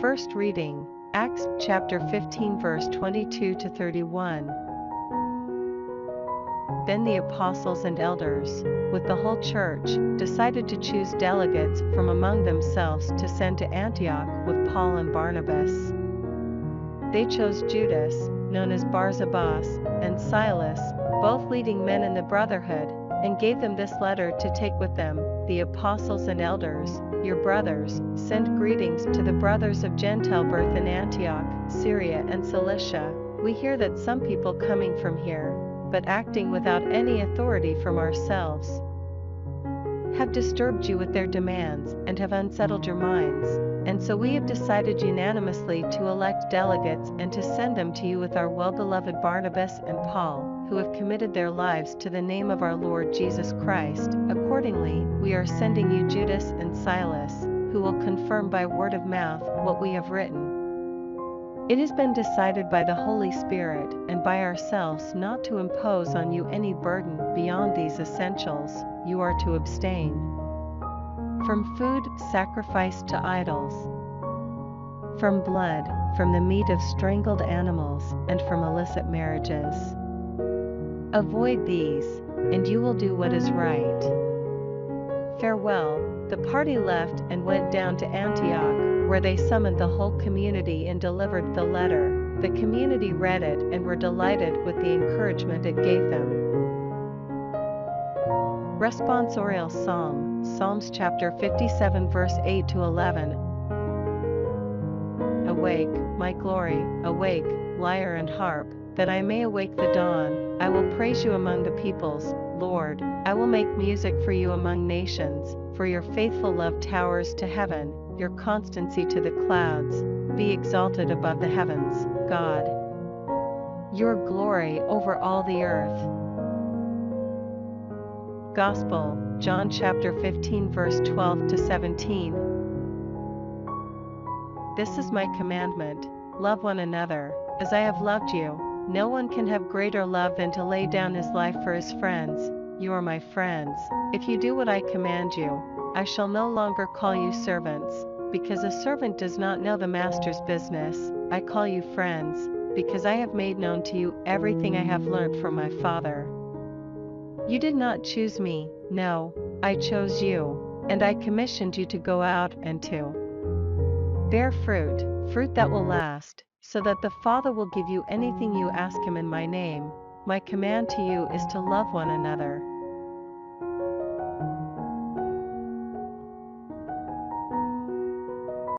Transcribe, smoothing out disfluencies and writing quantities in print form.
First reading, Acts chapter 15 verse 22 to 31. Then the apostles and elders, with the whole church, decided to choose delegates from among themselves to send to Antioch with Paul and Barnabas. They chose Judas, known as Barsabas, and Silas, both leading men in the brotherhood, and gave them this letter to take with them. The apostles and elders, your brothers, send greetings to the brothers of Gentile birth in Antioch, Syria and Cilicia. We hear that some people coming from here, but acting without any authority from ourselves, have disturbed you with their demands and have unsettled your minds, and so we have decided unanimously to elect delegates and to send them to you with our well-beloved Barnabas and Paul, who have committed their lives to the name of our Lord Jesus Christ. Accordingly, we are sending you Judas and Silas, who will confirm by word of mouth what we have written. It has been decided by the Holy Spirit and by ourselves not to impose on you any burden beyond these essentials. You are to abstain from food sacrificed to idols, from blood, from the meat of strangled animals, and from illicit marriages. Avoid these, and you will do what is right. Farewell. The party left and went down to Antioch, where they summoned the whole community and delivered the letter. The community read it and were delighted with the encouragement it gave them. Responsorial Psalm, Psalms chapter 57 verse 8 to 11. Awake, my glory, awake, lyre and harp, that I may awake the dawn. I will praise you among the peoples, Lord. I will make music for you among nations, for your faithful love towers to heaven, your constancy to the clouds. Be exalted above the heavens, God. Your glory over all the earth. Gospel, John chapter 15 verse 12 to 17. This is my commandment, love one another, as I have loved you. No one can have greater love than to lay down his life for his friends. You are my friends, if you do what I command you. I shall no longer call you servants, because a servant does not know the master's business. I call you friends, because I have made known to you everything I have learned from my Father. You did not choose me, no, I chose you, and I commissioned you to go out and to bear fruit, fruit that will last, so that the Father will give you anything you ask him in my name. My command to you is to love one another.